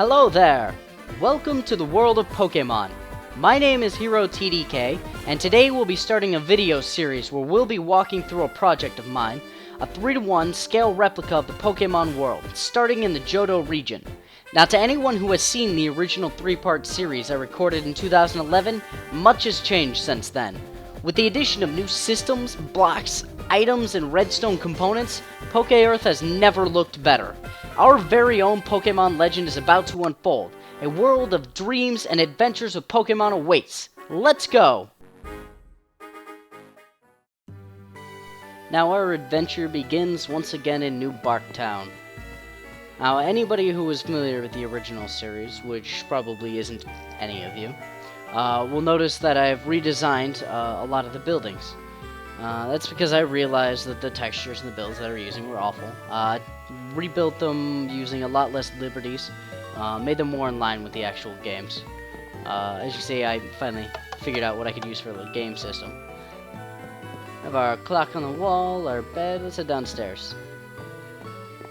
Hello there! Welcome to the world of Pokemon. My name is Hero TDK, and today we'll be starting a video series where we'll be walking through a project of mine, a 3:1 scale replica of the Pokemon world, starting in the Johto region. Now, to anyone who has seen the original 3-part series I recorded in 2011, much has changed since then. With the addition of new systems, blocks, items, and redstone components, Pokearth has never looked better. Our very own Pokemon legend is about to unfold. A world of dreams and adventures with Pokemon awaits. Let's go! Now our adventure begins once again in New Bark Town. Now, anybody who is familiar with the original series, which probably isn't any of you, will notice that I've redesigned a lot of the buildings. That's because I realized that the textures and the builds that I were using were awful. Rebuilt them using a lot less liberties, made them more in line with the actual games. As you see, I finally figured out what I could use for the game system. We have our clock on the wall, our bed. Let's head downstairs.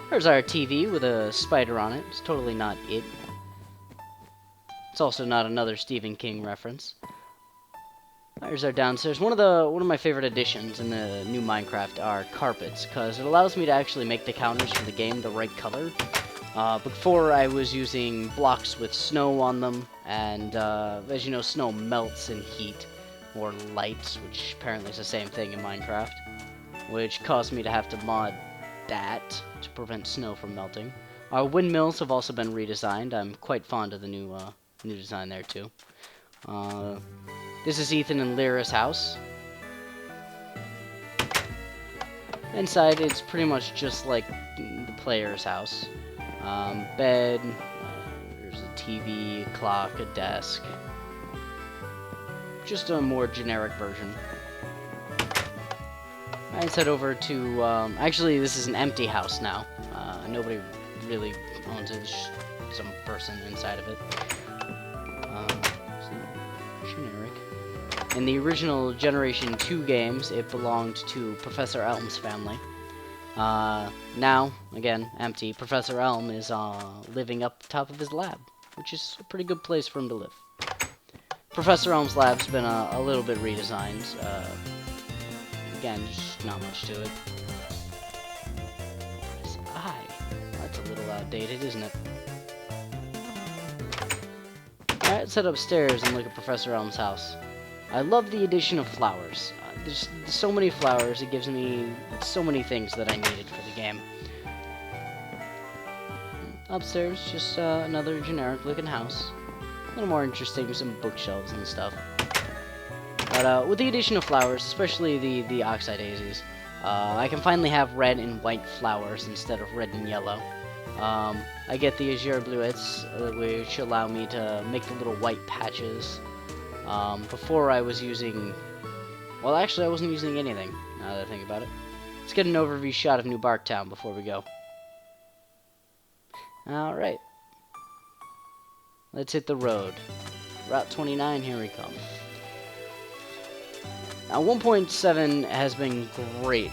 There's our TV with a spider on it. It's totally not it. It's also not another Stephen King reference. There's our downstairs. One of my favorite additions in the new Minecraft are carpets, because it allows me to actually make the counters for the game the right color. Before I was using blocks with snow on them, and as you know, snow melts in heat or light, which apparently is the same thing in Minecraft, which caused me to have to mod that to prevent snow from melting. Our windmills have also been redesigned. I'm quite fond of the new design there too. This is Ethan and Lyra's house. Inside, it's pretty much just like the player's house. Bed, there's a TV, a clock, a desk. Just a more generic version. Let's head over to, actually this is an empty house now. Nobody really owns it, it's just some person inside of it. Generic. In the original Generation 2 games, it belonged to Professor Elm's family. Now, again, empty. Professor Elm is living up top of his lab, which is a pretty good place for him to live. Professor Elm's lab's been a little bit redesigned. Again, just not much to it. His eye. That's a little outdated, isn't it? Alright, let's head upstairs and look at Professor Elm's house. I love the addition of flowers. There's so many flowers, it gives me so many things that I needed for the game. Upstairs, just another generic looking house. A little more interesting, some bookshelves and stuff. But with the addition of flowers, especially the oxeye daisies, I can finally have red and white flowers instead of red and yellow. I get the azure bluets, which allow me to make the little white patches. Before I was using... Well, actually, I wasn't using anything, now that I think about it. Let's get an overview shot of New Bark Town before we go. Alright. Let's hit the road. Route 29, here we come. Now, 1.7 has been great.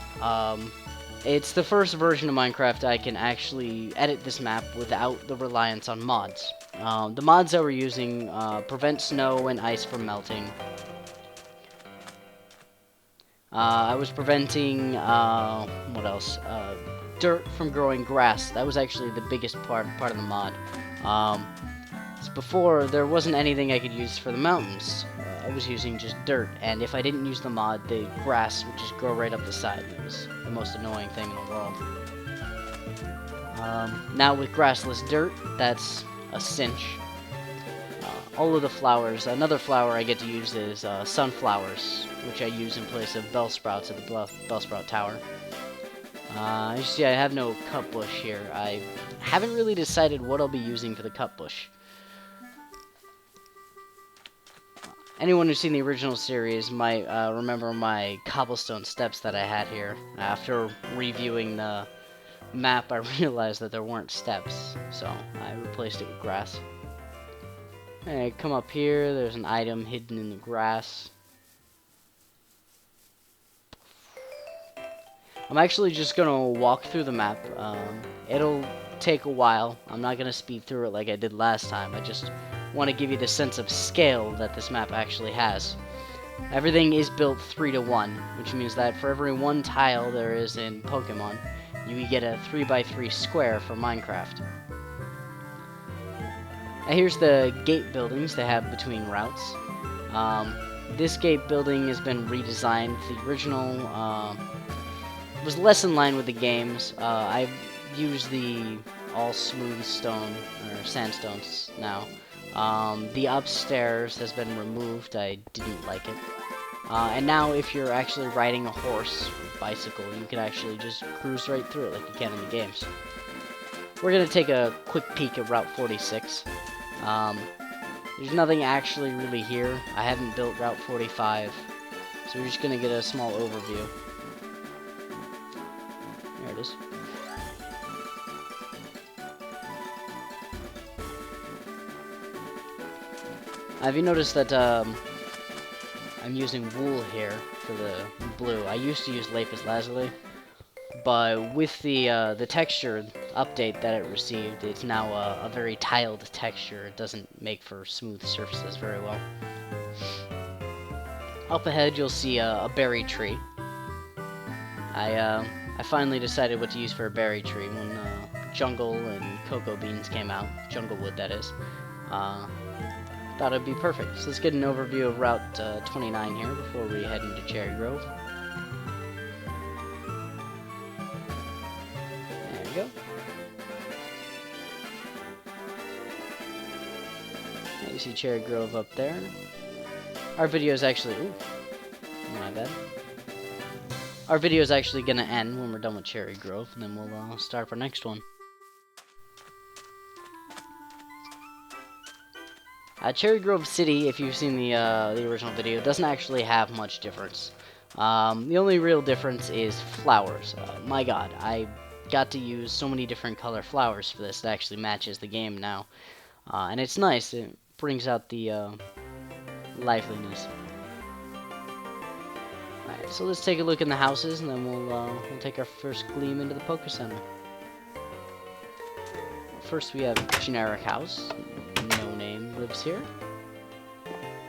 It's the first version of Minecraft I can actually edit this map without the reliance on mods. The mods that we're using prevent snow and ice from melting. I was preventing, what else? Dirt from growing grass. That was actually the biggest part of the mod. So before, there wasn't anything I could use for the mountains. I was using just dirt, and if I didn't use the mod, the grass would just grow right up the side. It was the most annoying thing in the world. Now with grassless dirt, that's a cinch. All of the flowers, another flower I get to use is sunflowers, which I use in place of bellsprouts at the Bellsprout Tower. You see, I have no cut bush here. I haven't really decided what I'll be using for the cut bush. Anyone who's seen the original series might remember my cobblestone steps that I had here. After reviewing the map, I realized that there weren't steps, so I replaced it with grass. Alright, come up here, there's an item hidden in the grass. I'm actually just gonna walk through the map. It'll take a while. I'm not gonna speed through it like I did last time. I just want to give you the sense of scale that this map actually has. Everything is built 3 to 1, which means that for every 1 tile there is in Pokemon, you get a 3x3 square for Minecraft. Now here's the gate buildings they have between routes. This gate building has been redesigned. The original was less in line with the games. I've used the all smooth stone, or sandstones now. The upstairs has been removed. I didn't like it. And now if you're actually riding a horse or bicycle, you can actually just cruise right through it like you can in the games. We're going to take a quick peek at Route 46. There's nothing actually really here. I haven't built Route 45, so we're just going to get a small overview. There it is. Have you noticed that I'm using wool here for the blue? I used to use lapis lazuli, but with the texture update that it received, it's now a very tiled texture. It doesn't make for smooth surfaces very well. Up ahead, you'll see a berry tree. I finally decided what to use for a berry tree when jungle and cocoa beans came out. Jungle wood, that is. Thought it'd be perfect. So let's get an overview of Route 29 here before we head into Cherry Grove. There we go. Now you see Cherry Grove up there. Our video is actually... Ooh, my bad. Our video is actually going to end when we're done with Cherry Grove, and then we'll start our next one. Cherry Grove City, if you've seen the original video, doesn't actually have much difference. The only real difference is flowers. My god, I got to use so many different color flowers for this. It actually matches the game now. And it's nice. It brings out the liveliness. Alright, so let's take a look in the houses, and then we'll take our first gleam into the Poke Center. First we have generic house. No name lives here.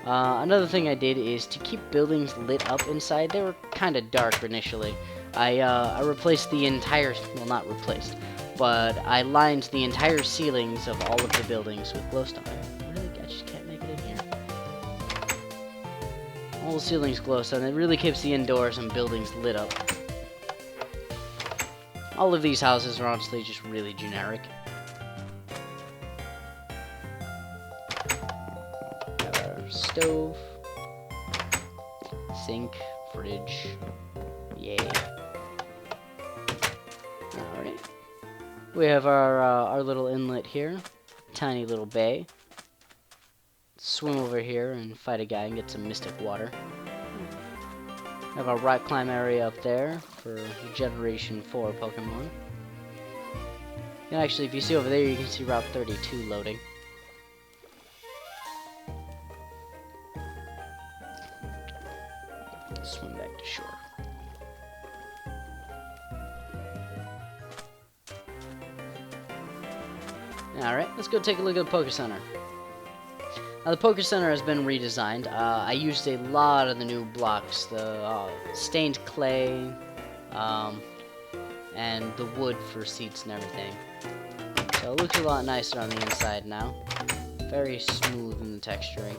Another thing I did is to keep buildings lit up inside. They were kind of dark initially. I replaced the entire, well, not replaced, but I lined the entire ceilings of all of the buildings with glowstone. Really, I just can't make it in here. All the ceilings glowstone. It really keeps the indoors and buildings lit up. All of these houses are honestly just really generic. Stove, sink, fridge, yay. Alright. We have our little inlet here, tiny little bay. Swim over here and fight a guy and get some mystic water. Have our rock climb area up there for Generation 4 Pokemon. And actually, if you see over there, you can see Route 32 loading. Swim back to shore. Alright, let's go take a look at the Poke Center. Now, the Poke Center has been redesigned. I used a lot of the new blocks, the stained clay, and the wood for seats and everything. So it looks a lot nicer on the inside now. Very smooth in the texturing.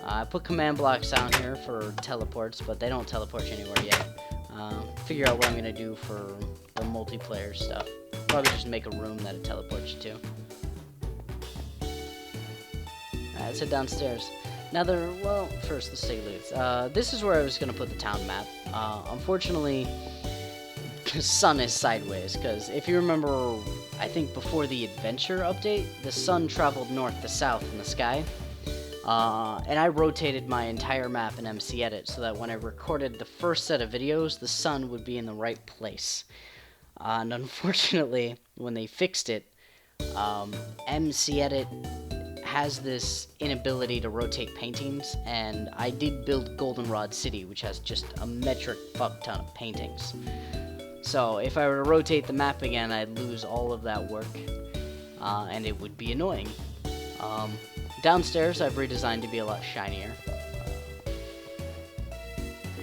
I put command blocks down here for teleports, but they don't teleport you anywhere yet. Figure out what I'm going to do for the multiplayer stuff. Probably just make a room that it teleports you to. Alright, let's head downstairs. Now well, first let's take a look. This is where I was going to put the town map. Unfortunately, the sun is sideways, because if you remember, I think before the adventure update, the sun traveled north to south in the sky. And I rotated my entire map in MC Edit so that when I recorded the first set of videos, the sun would be in the right place. And unfortunately, when they fixed it, MC Edit has this inability to rotate paintings, and I did build Goldenrod City, which has just a metric fuck ton of paintings. So if I were to rotate the map again, I'd lose all of that work, and it would be annoying. Downstairs, I've redesigned to be a lot shinier.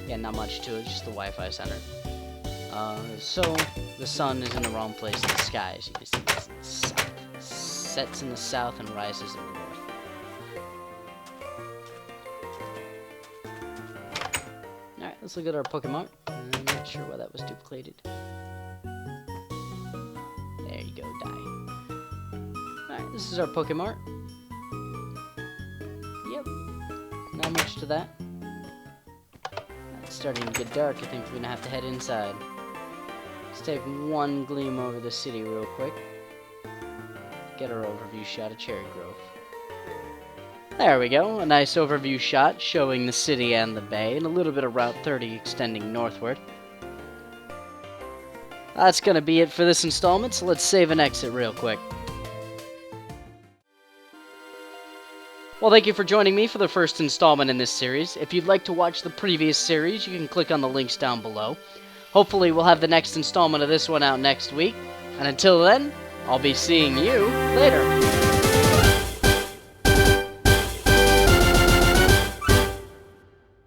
Yeah, not much to it, just the Wi-Fi center. So the sun is in the wrong place in the sky, as you can see. It's in the south. Sets in the south and rises in the north. Alright, let's look at our Pokemon. I'm not sure why that was duplicated. There you go, die. Alright, this is our Pokemon. Yep, not much to that. It's starting to get dark. I think we're gonna have to head inside. Let's take one gleam over the city real quick. Get our overview shot of Cherry Grove. There we go, a nice overview shot showing the city and the bay, and a little bit of Route 30 extending northward. That's gonna be it for this installment, so let's save and exit real quick. Well, thank you for joining me for the first installment in this series. If you'd like to watch the previous series, you can click on the links down below. Hopefully we'll have the next installment of this one out next week, and until then, I'll be seeing you later.